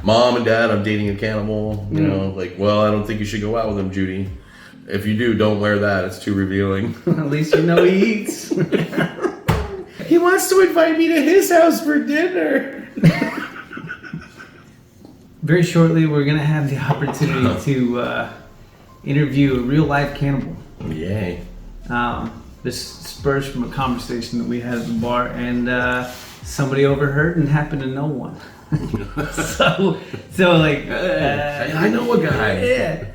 Mom and Dad, I'm dating a cannibal. You know, like, well, I don't think you should go out with him, Judy. If you do, don't wear that. It's too revealing. At least you know he eats. He wants to invite me to his house for dinner. Very shortly, we're going to have the opportunity to interview a real-life cannibal. Yay. This spurs from a conversation that we had at the bar, and somebody overheard and happened to know one. so like... I know a guy. Yeah.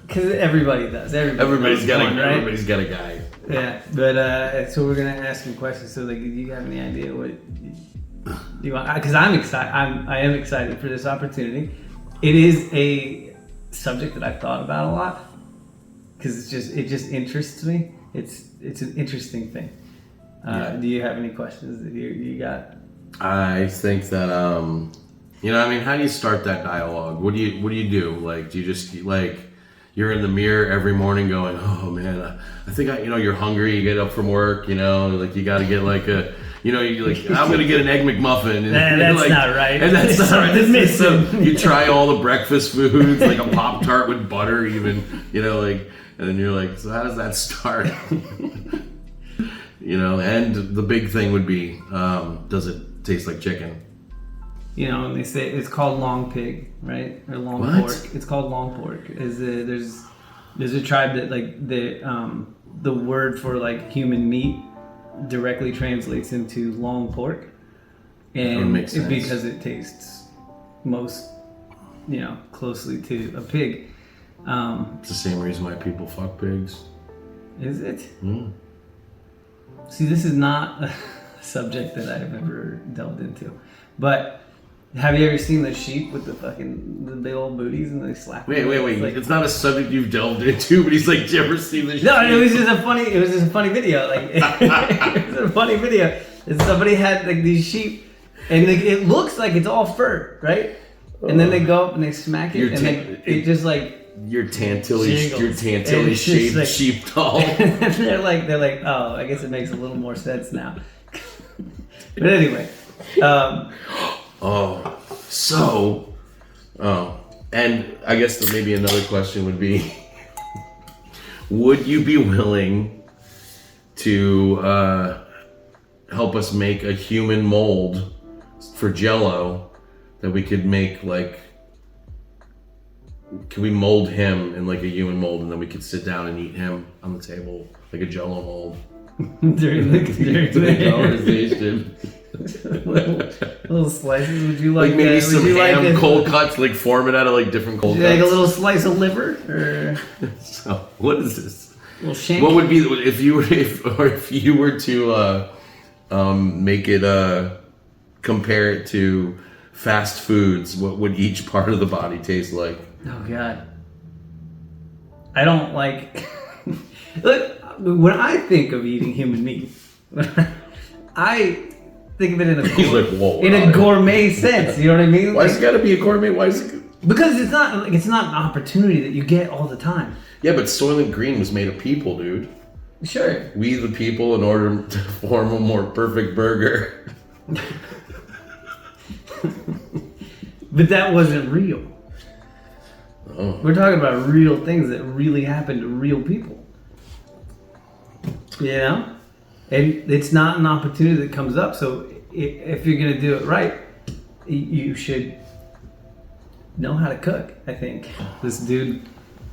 Because everybody does. Everybody's got one, right? Everybody's got a guy. Yeah, but so we're gonna ask him questions. So, like, do you have any idea what you want? Because I'm excited. I am excited for this opportunity. It is a subject that I've thought about a lot because it just interests me. It's an interesting thing. Do you have any questions that you got? I think that you know, I mean, how do you start that dialogue? What do you do? Like, do you just like? You're in the mirror every morning going, oh man, I think you're hungry, you get up from work, you know, like you got to get like you're like, I'm going to get an Egg McMuffin. And that's like, not right. And that's not right. Missing. So you try all the breakfast foods, like a Pop-Tart with butter even, you know, like, and then you're like, so how does that start? You know, and the big thing would be, does it taste like chicken? You know, and they say it's called long pig, right? Or long pork. It's called long pork. There's a tribe that like the word for like human meat directly translates into long pork, and because it tastes most, you know, closely to a pig. It's the same reason why people fuck pigs. Is it? See, this is not a subject that I've ever delved into, but. Have you ever seen the sheep with the big old booties and they slap? Wait. Like, it's not a subject you've delved into, but he's like, "Did you ever see the sheep?" No, it was just a funny video. Like it was a funny video. And somebody had like these sheep, and it looks like it's all fur, right? And then they go up and they smack it, and it just like your Tantilly shaped like, sheep doll. And they're like, oh, I guess it makes a little more sense now. But anyway. And I guess maybe another question would be, would you be willing to help us make a human mold for Jell-O that we could make like, could we mold him in like a human mold and then we could sit down and eat him on the table like a Jell-O mold? during the conversation. little slices. Would you like maybe some ham cold cuts, like form it out of like different cold cuts? Like a little slice of liver, or so what is this? A little shank. What would be if you were to make it compare it to fast foods? What would each part of the body taste like? Oh God, I don't like. Look, when I think of eating human meat, I think of it in a gourmet sense. You know what I mean? Why is it got to be a gourmet? Why is it? Because it's not an opportunity that you get all the time. Yeah, but Soylent Green was made of people, dude. Sure. We the people in order to form a more perfect burger. But that wasn't real. Oh. We're talking about real things that really happen to real people. You know? And it's not an opportunity that comes up. So if you're going to do it right, you should know how to cook, I think. This dude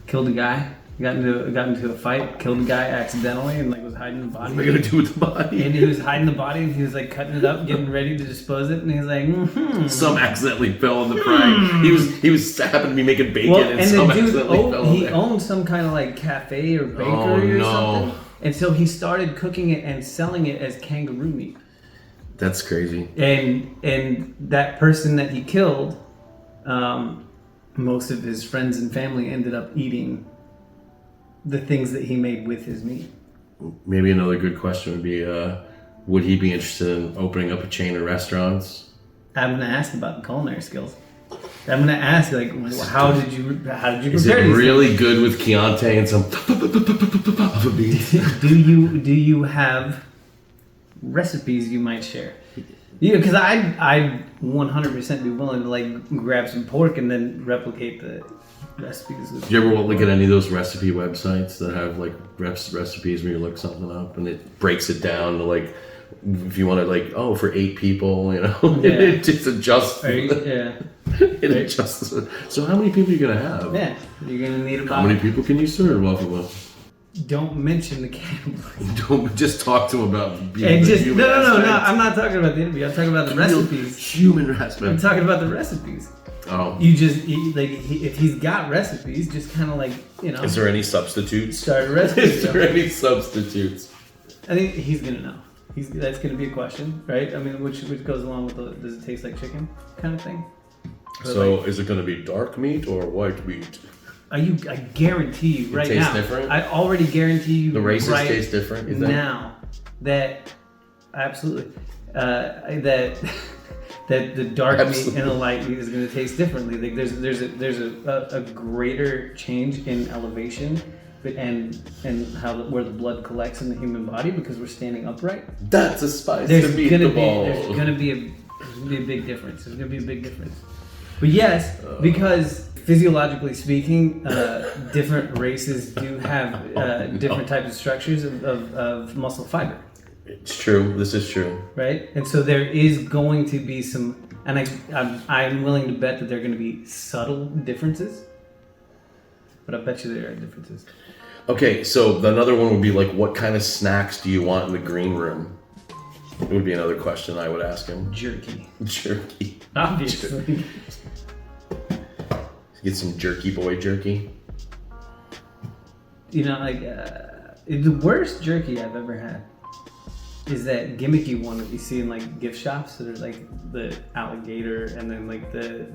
killed a guy, got into a fight, killed a guy accidentally, and like was hiding the body. What am I going to do with the body? And he was hiding the body, and he was like cutting it up, getting ready to dispose it, and he was like, Some accidentally fell in the frying. He was happened to be making bacon, and some accidentally fell in there. He owned some kind of like cafe or bakery or something. And so he started cooking it and selling it as kangaroo meat. That's crazy. And that person that he killed, most of his friends and family ended up eating the things that he made with his meat. Maybe another good question would be, would he be interested in opening up a chain of restaurants? I'm going to ask about the culinary skills. I'm gonna ask, like, how did you prepare these Is it really good with Chianti and some beans? Do you have recipes you might share? Yeah, because I'd 100% be willing to like grab some pork and then replicate the recipes. Do you ever look at any of those recipe websites that have like recipes where you look something up and it breaks it down to like, if you want to like, oh, for 8 people, you know, it just adjusts. Yeah. It adjusts. So how many people are you gonna have? Yeah, you're gonna need about. How many people can you serve off of a? Don't mention the cannibal. Don't just talk to him about being And the just human no. aspect. I'm not talking about the interview. I'm talking about the recipes. Human aspect. I'm talking about the recipes. Oh. You just if he's got recipes, just kind of like Is there any substitutes? Start a recipe. Is there any substitutes? I think he's gonna know. That's gonna be a question, right? I mean, which goes along with the does it taste like chicken kind of thing. So is it gonna be dark meat or white meat? I guarantee you right tastes now. different? I already guarantee you The races right taste different, you think? now that absolutely that the dark meat and the light meat is going to taste differently. Like there's a greater change in elevation and where the blood collects in the human body because we're standing upright. That's a spice to beat the ball. There's gonna be a big difference. There's gonna be a big difference. But yes, because physiologically speaking, different races do have different types of structures of muscle fiber. It's true. This is true. Right? And so there is going to be some, and I'm willing to bet that there are going to be subtle differences. But I bet you there are differences. Okay, so another one would be like, what kind of snacks do you want in the green room? It would be another question I would ask him. Jerky. Jerky. Obviously. Get some jerky boy jerky. You know, like, the worst jerky I've ever had is that gimmicky one that you see in like gift shops that are like the alligator and then like the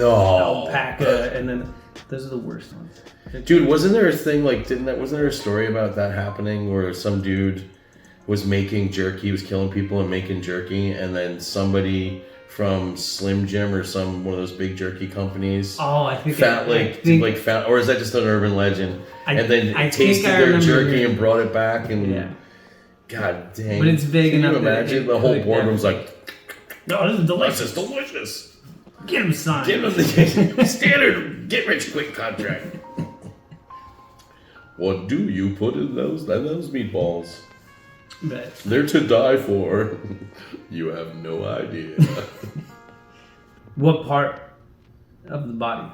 alpaca and then those are the worst ones. Dude, wasn't there a thing like wasn't there a story about that happening where some dude was making jerky, he was killing people and making jerky, and then somebody from Slim Jim or one of those big jerky companies. Oh, I think found, or is that just an urban legend? And then tasted their jerky and brought it back and God dang. But it's big enough. Can you imagine the whole boardroom's like, no, this is delicious. This is delicious. Get him signed. Give him the standard get rich quick contract. What do you put in those meatballs? But they're to die for. You have no idea. What part of the body?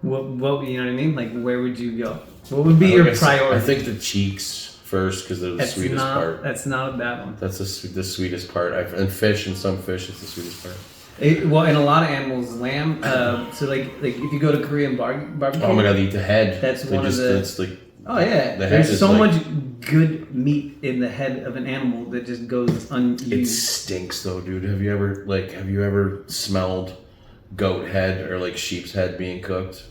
What you know what I mean? Like where would you go? What would be your priority? I think the cheeks first because they're the sweetest part. That's not a bad one. That's the sweetest part. And fish, and some fish, it's the sweetest part. Well, in a lot of animals, lamb. So like if you go to Korean barbecue. Oh my God, they eat the head. That's one of the. It's like, oh yeah, there's so much good meat in the head of an animal that just goes unused. It stinks though, dude. Have you ever smelled goat head or like sheep's head being cooked?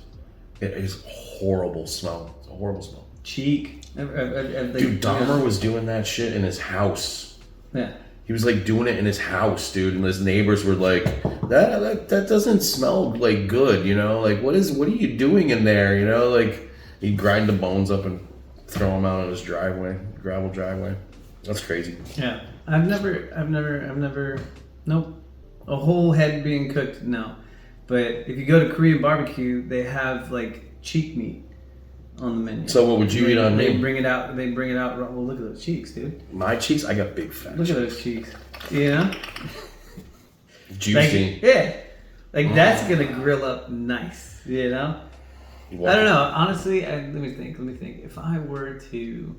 It is horrible smell. It's a horrible smell. Cheek. Dude, Dahmer was doing that shit in his house. Yeah. He was like doing it in his house, dude, and his neighbors were like, "That doesn't smell like good, you know? Like, what are you doing in there, you know? Like, he'd grind the bones up and throw them out on his gravel driveway. That's crazy. Yeah, I've never. Nope. A whole head being cooked, no. But if you go to Korean barbecue, they have like cheek meat on the menu. So what would you eat on me? They bring it out. Well, look at those cheeks, dude. My cheeks? I got big fat Look cheeks. at those cheeks. You know? Juicy. Like, yeah. Like that's gonna grill up nice. You know? I don't know. Honestly, let me think. If I were to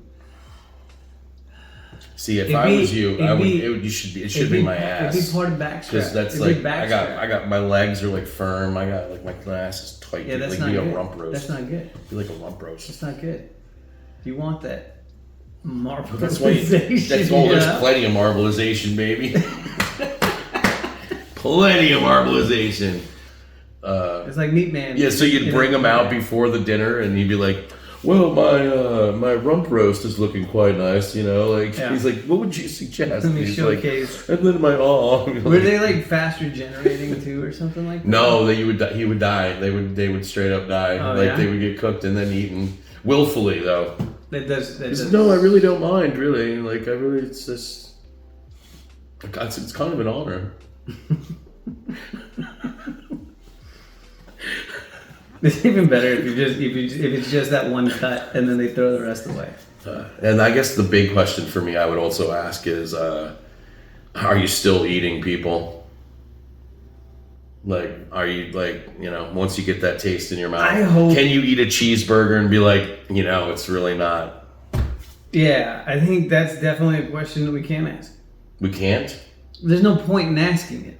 see, if I was you, it should be my ass. It'd be part of backstrap. Because that's like I got my legs are like firm. I got like my ass is tight. Yeah, that's like not be good. a rump roast. That's not good. Be like a rump roast. That's not good. You want that marbleization. That's why there's plenty of marbleization, baby. Plenty of marbleization. It's like Meat Man. Yeah, so you'd bring them out before the dinner, and you'd be like, "Well, my rump roast is looking quite nice," you know. Like he's like, "What would you suggest?" Let me he's showcase. Like, and then my Were they like faster generating too, or something like that? No, he would die. They would straight up die. Oh, They would get cooked and then eaten willfully, though. That does. No, I really don't mind. Really, like it's just It's kind of an honor. It's even better if it's just that one cut and then they throw the rest away. And I guess the big question for me, I would also ask is, are you still eating people? Like, are you like, once you get that taste in your mouth, can you eat a cheeseburger and be like, it's really not? Yeah, I think that's definitely a question that we can't ask. We can't? There's no point in asking it.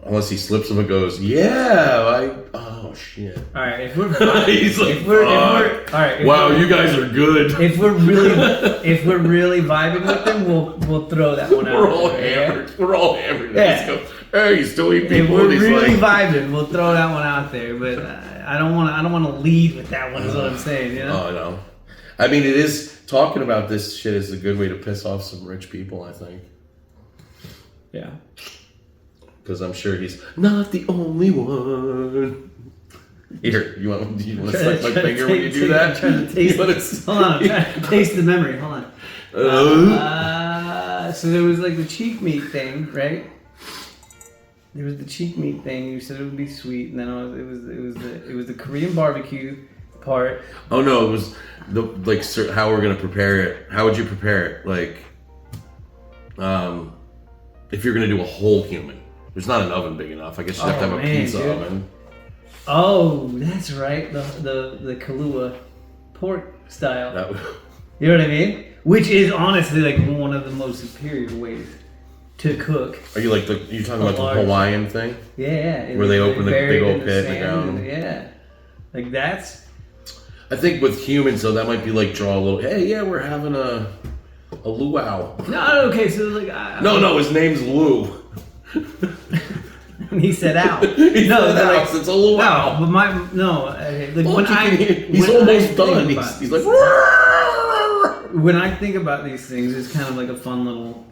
Unless he slips up and goes, oh shit. All right, if we're he's like, all right. Wow, you guys are good. If we're really vibing with them, we'll throw that one out. We're all hammered. Yeah? We're all hammered. Yeah. Let's go. Hey, you still eat people? If we're really vibing, we'll throw that one out there. But I don't want to lead with that one. Is what I'm saying. Oh no. I mean, it is talking about this shit is a good way to piss off some rich people. I think. Yeah. Because I'm sure he's not the only one. Here, do you want to suck my finger when you do that? I'm trying to taste hold on, I'm trying to taste the memory. Hold on. So there was like the cheek meat thing, right? There was the cheek meat thing. You said it would be sweet, and then it was the Korean barbecue part. Oh no, it was how we're gonna prepare it. How would you prepare it? Like, if you're gonna do a whole human. There's not an oven big enough. I guess you have to have a pizza oven. Oh, that's right. The Kahlua pork style. You know what I mean? Which is honestly like one of the most superior ways to cook. Are you you're talking about the Hawaiian thing? Yeah. Where they open the big old pit and go. Yeah. Like that's. I think with humans though, that might be like draw a little. Hey, yeah, we're having a luau. No, okay, so like. No, his name's Lou. He said out. It's a luau. No, but he's almost done. He's like. When I think about these things, it's kind of like a fun little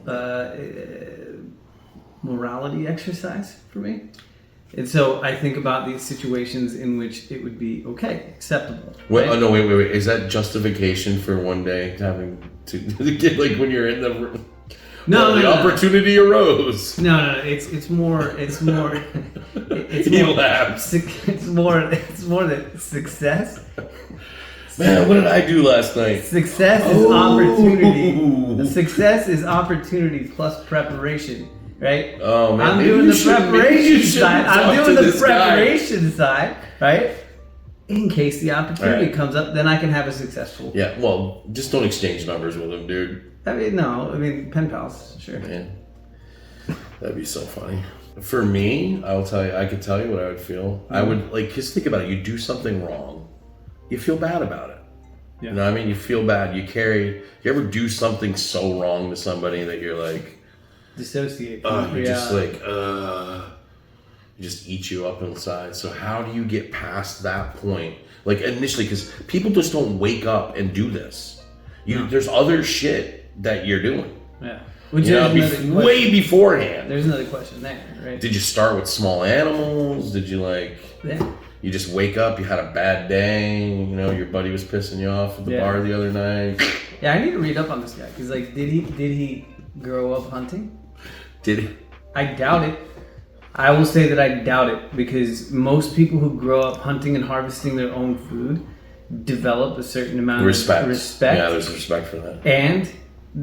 morality exercise for me. And so I think about these situations in which it would be okay, acceptable. Wait, right? Oh no, wait. Is that justification for one day having to get like when you're in the room? No, the opportunity arose. No, it's more. He laughs. It's more that success. Man, what did I do last night? Success is opportunity. Success is opportunity plus preparation, right? Oh man, I'm doing the preparation side. I'm doing the preparation side, right? In case the opportunity comes up, then I can have a successful. Yeah, well, just don't exchange numbers with him, dude. Pen pals, sure. Man, that'd be so funny. For me, I could tell you what I would feel. I would just think about it. You do something wrong, you feel bad about it. Yeah. You know what I mean? You feel bad. You ever do something so wrong to somebody that you're like dissociate. You're just like just eat you up inside. So how do you get past that point? Like initially, because people just don't wake up and do this. There's other shit that you're doing. Yeah. Which is way beforehand. There's another question there, right? Did you start with small animals? Did you you just wake up, you had a bad day, your buddy was pissing you off at the bar the other night? Yeah, I need to read up on this guy because did he grow up hunting? Did he? I doubt it. I will say that I doubt it because most people who grow up hunting and harvesting their own food develop a certain amount of respect. Yeah, there's respect for that. And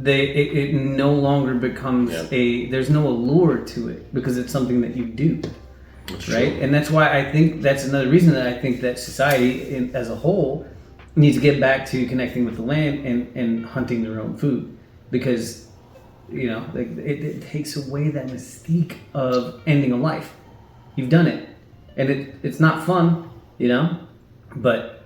it no longer becomes there's no allure to it because it's something that you do. That's right? True. And that's why I think that's another reason that I think that society as a whole needs to get back to connecting with the land and hunting their own food because it takes away that mystique of ending a life. You've done it. And it's not fun, but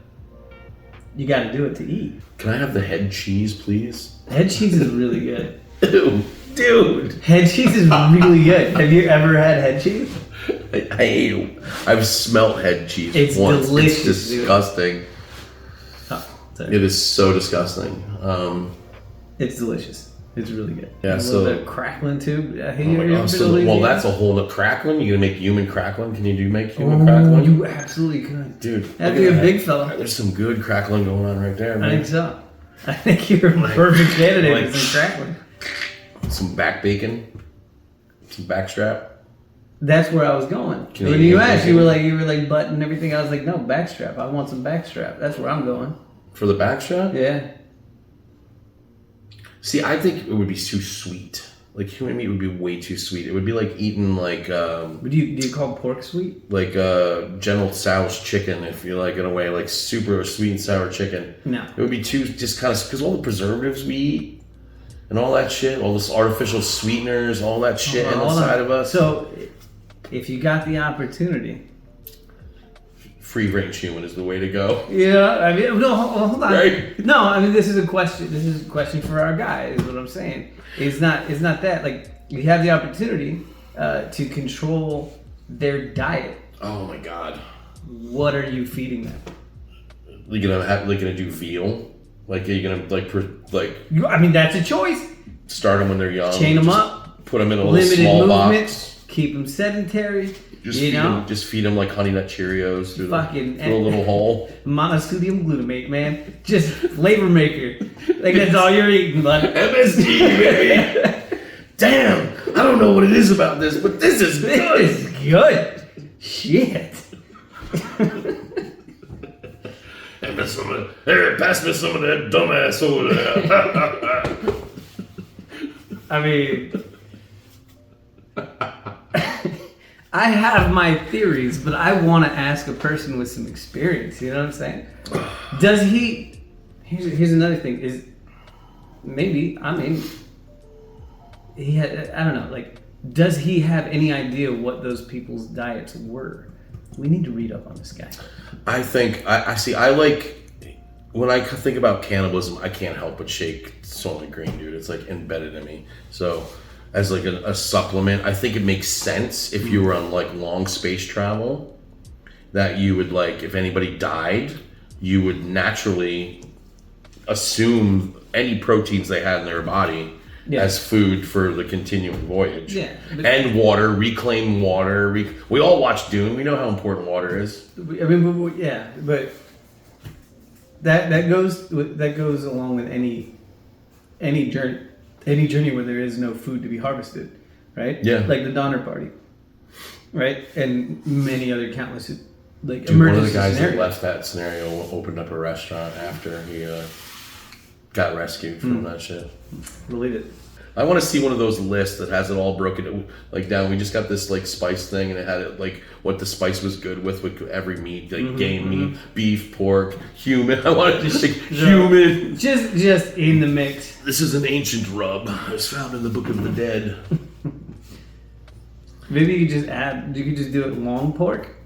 you got to do it to eat. Can I have the head cheese, please? Head cheese is really good. Dude. Head cheese is really good. Have you ever had head cheese? I hate it. I've smelt head cheese it's once. Delicious, it's disgusting. It is so disgusting. It's delicious. It's really good. Yeah, a little bit of crackling too. Well, that's a whole nother crackling. You gonna make human crackling? Can you make human crackling? You absolutely could, dude. That'd be a big fella. There's some good crackling going on right there, man. I think so. I think you're a perfect candidate for some crackling. Some back bacon. Some backstrap. That's where I was going. When you asked, you were like button everything. I was like, no, backstrap. I want some backstrap. That's where I'm going. For the backstrap? Yeah. See, I think it would be too sweet. Like human meat would be way too sweet. It would be like eating like. Do you call pork sweet? Like General Tso's chicken, if you like, in a way, like super sweet and sour chicken. No. It would be too just kind of because all the preservatives we eat and all that shit, all this artificial sweeteners, all that shit inside of us. So. If you got the opportunity, free range human is the way to go. Yeah, I mean, no, hold on. Right? No, I mean, this is a question. This is a question for our guy. Is what I'm saying. It's not that like you have the opportunity to control their diet. Oh my god. What are you feeding them? You're gonna do veal? Like are you gonna I mean, that's a choice. Start them when they're young. Chain them up. Put them in a little small box. Keep them sedentary. Just feed them like Honey Nut Cheerios through a little hole. Monosodium glutamate, man. Just flavor maker. Like that's all you're eating, bud. MSG, baby. Damn, I don't know what it is about this, but this is good. This is good. Shit. Hey, pass me some of that dumbass over there. I mean, I have my theories, but I want to ask a person with some experience. You know what I'm saying? Does he? Here's another thing. He had. I don't know. Like, does he have any idea what those people's diets were? We need to read up on this guy. I think I see. I like when I think about cannibalism. I can't help but shake Soylent Green, dude. It's like embedded in me. So. As like a supplement, I think it makes sense if you were on like long space travel, that you would like if anybody died, you would naturally assume any proteins they had in their body as food for the continuing voyage. Yeah, and water, reclaim water. We all watch Dune. We know how important water is. I mean, yeah, but that goes along with any journey. Any journey where there is no food to be harvested, right? Yeah. Like the Donner Party, right? And many other countless like Dude, one of the guys scenarios. that left that scenario opened up a restaurant after he got rescued from that shit. Believe it. I want to see one of those lists that has it all broken like down. We just got this like spice thing, and it had it like what the spice was good with every meat, like game meat, beef, pork, human. I wanted to say human. Just in the mix. This is an ancient rub. It's found in the Book of the Dead. Maybe you could just add. You could just do it long pork.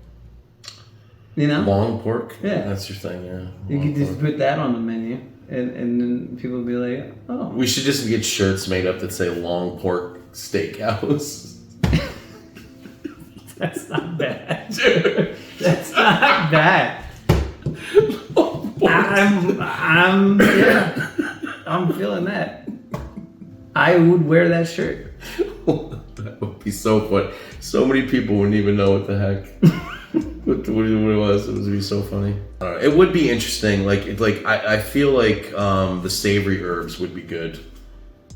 You know, long pork. Yeah, that's your thing. Yeah, you could just put that on the menu. And then people will be like, oh. We should just get shirts made up that say long pork steakhouse. That's not bad. Dude. That's not bad. I'm feeling that. I would wear that shirt. That would be so fun. So many people wouldn't even know what the heck. What it was. It would be so funny. I don't know. It would be interesting. I feel like the savory herbs would be good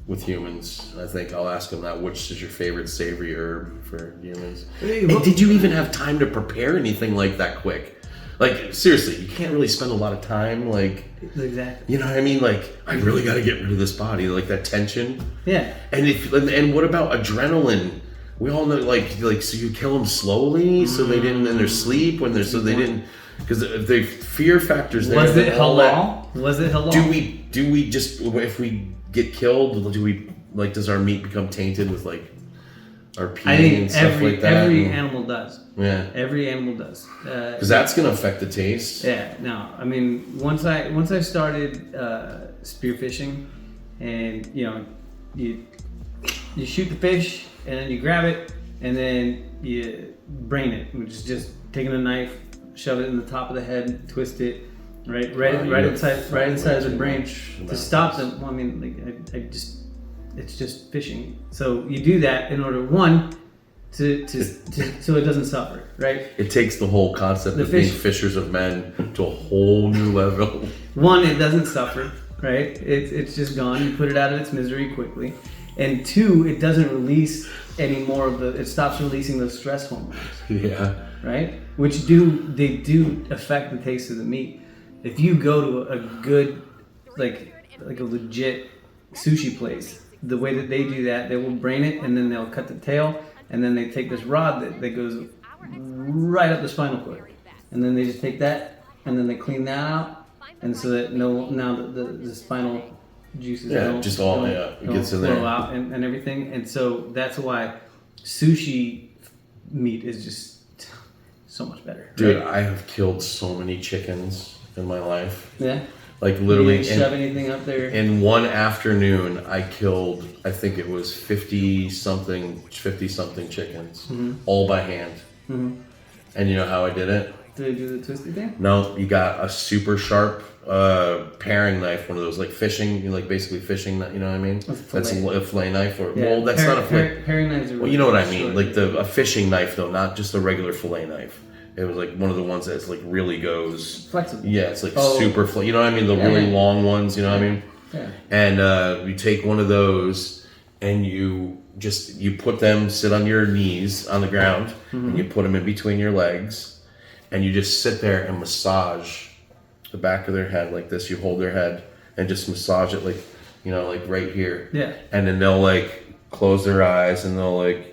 with humans. I think I'll ask them that. Which is your favorite savory herb for humans? And did you even have time to prepare anything like that quick? Like seriously, you can't really spend a lot of time. Like exactly. You know what I mean? Like I really got to get rid of this body. Like that tension. Yeah. And what about adrenaline? We all know, like, so you kill them slowly, so they didn't in their sleep they didn't, because the fear factors there. Was it halal? Was it halal? Do we just if we get killed, does our meat become tainted with like our pee and stuff like that? Every animal does. Yeah. Every animal does. Because that's gonna affect the taste. Yeah. No. I mean, once I started spearfishing, and you shoot the fish. And then you grab it, and then you brain it, which is just taking a knife, shove it in the top of the head, twist it, right inside the brain to stop them. Well, I mean, it's just fishing. So you do that in order to so it doesn't suffer, right? It takes the whole concept of being fishers of men to a whole new level. One, it doesn't suffer, right? It's just gone. You put it out of its misery quickly. And 2, it doesn't release any more of it stops releasing those stress hormones. Yeah. Right? Which do affect the taste of the meat. If you go to a good, like a legit sushi place, the way that they do that, they will brain it and then they'll cut the tail and then they take this rod that goes right up the spinal cord. And then they just take that and then they clean that out. And so that now the spinal juices it gets in there. Flow out and everything. And so that's why sushi meat is just so much better. Dude, right? I have killed so many chickens in my life. Yeah. Like literally, you didn't shove anything up there. In one afternoon, I killed, I think it was 50 something chickens, all by hand. Mm-hmm. And you know how I did it? Did they do the twisty thing? No, you got a super sharp paring knife, one of those like fishing, like basically fishing. You know what I mean? That's a fillet knife, or yeah, well, that's not a fillet. Paring knives are. Well, you know what I mean, like a fishing knife though, not just a regular fillet knife. It was like one of the ones that's like really goes flexible. Yeah, it's like super you know what I mean? The really long ones, you know what I mean? Yeah. And you take one of those and you put them, sit on your knees on the ground, and you put them in between your legs, and you just sit there and massage the back of their head like this. You hold their head and just massage it like, you know, like right here. Yeah. And then they'll like close their eyes and they'll like.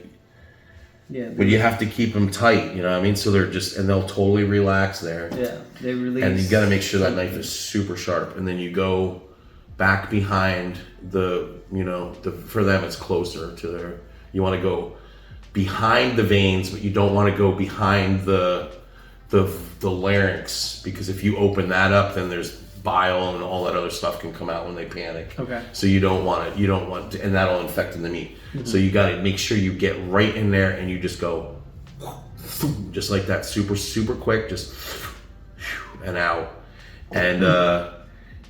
Yeah, but you have to keep them tight, you know what I mean? So they're just, and they'll totally relax there. Yeah, they release. And you got to make sure that knife is super sharp. And then you go back behind for them it's closer to their, you want to go behind the veins, but you don't want to go behind the larynx, because if you open that up, then there's bile and all that other stuff can come out when they panic. Okay. So you don't want to, and that'll infect in the meat. Mm-hmm. So you got to make sure you get right in there and you just go just like that, super, super quick, just and out. And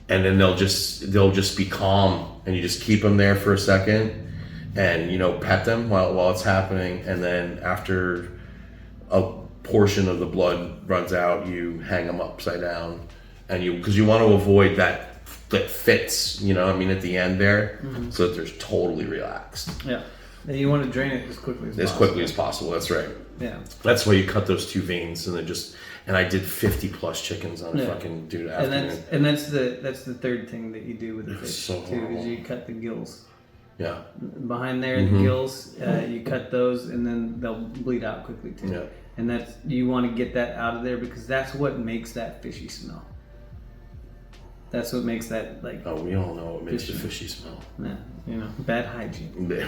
then they'll just be calm, and you just keep them there for a second and, you know, pet them while it's happening. And then after a portion of the blood runs out, you hang them upside down. And because you want to avoid that fits, you know, I mean, at the end there, so that they're totally relaxed. Yeah, and you want to drain it as quickly as possible. As quickly as possible. That's right. Yeah, that's why you cut those 2 veins, and and I did 50 plus chickens on a fucking afternoon. And that's the third thing that you do with the fish so too, is you cut the gills. Yeah. Behind there, the gills, you cut those, and then they'll bleed out quickly too. Yeah. And you want to get that out of there, because that's what makes that fishy smell. That's what makes that, like... Oh, we all know what makes the fishy smell. Yeah, you know, bad hygiene. Yeah.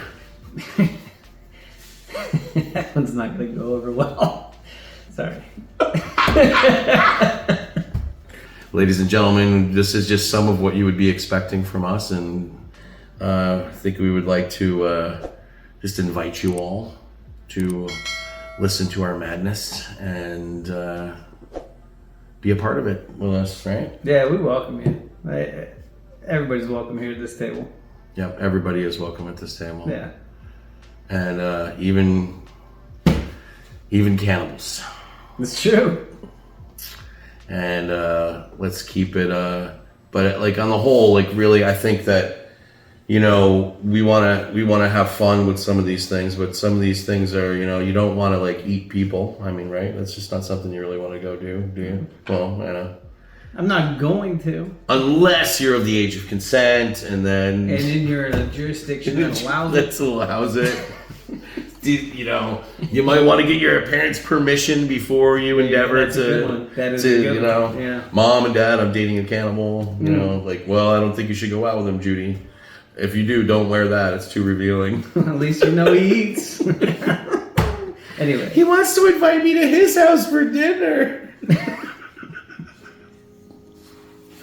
That one's not going to go over well. Sorry. Ladies and gentlemen, this is just some of what you would be expecting from us, and I think we would like to just invite you all to listen to our madness and... be a part of it with us, right? Yeah, we welcome you. Everybody's welcome here at this table. Yep, everybody is welcome at this table. Yeah. And even cannibals. It's true. And let's keep it. But like on the whole, like really, I think that, you know, we wanna have fun with some of these things, but some of these things are, you know, you don't want to like eat people. I mean, right? That's just not something you really want to go do you? Well, I know. I'm not going to. Unless you're of the age of consent, and then you're in a jurisdiction that allows it. You know, you might want to get your parents' permission before you endeavor to, yeah. Mom and Dad, I'm dating a cannibal. You know, like, well, I don't think you should go out with him, Judy. If you do, don't wear that. It's too revealing. At least you know he eats. Anyway. He wants to invite me to his house for dinner.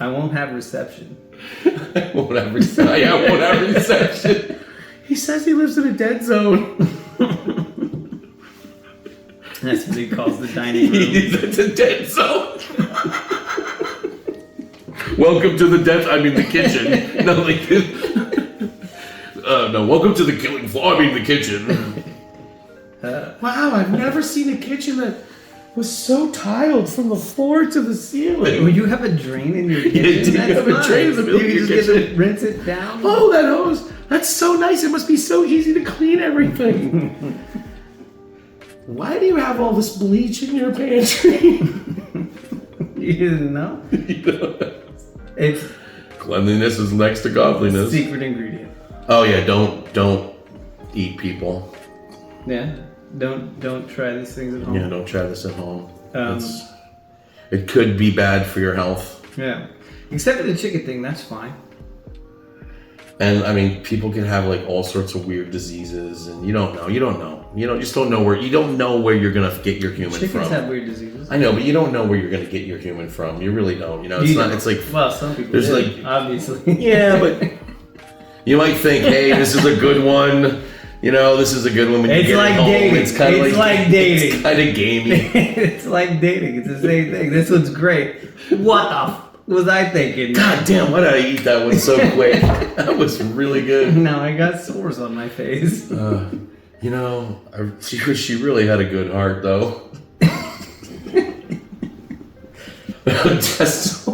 I won't have reception. I won't have reception. He says he lives in a dead zone. That's what he calls the dining room. It's a dead zone. Welcome to the kitchen. No, like, no, welcome to the killing floor. The kitchen. Wow, I've never seen a kitchen that was so tiled from the floor to the ceiling. Well, you have a drain in your kitchen. You have a drain in the middle of your kitchen. You just get to rinse it down. Oh, that hose. That's so nice. It must be so easy to clean everything. Why do you have all this bleach in your pantry? You didn't know? It's Cleanliness is next to godliness. secret ingredient. Oh yeah, don't eat people. Yeah. Don't try these things at home. Yeah, don't try this at home. Um, It could be bad for your health. Yeah. Except for the chicken thing, that's fine. And I mean, people can have like all sorts of weird diseases, and you don't know. You just don't know where you're gonna get your human Chickens from. have weird diseases. I know, but you don't know where you're gonna get your human from. You really don't. It's like well, some people there's do, like obviously. yeah, but you might think, hey, this is a good one. This is a good one when you It's get like it home. dating. It's kind of like dating. It's kind of gamey. It's like dating. It's the same thing. This one's great. What the was I thinking? God damn, why did I eat that one so quick? That was really good. Now I got sores on my face. She really had a good heart, though. Just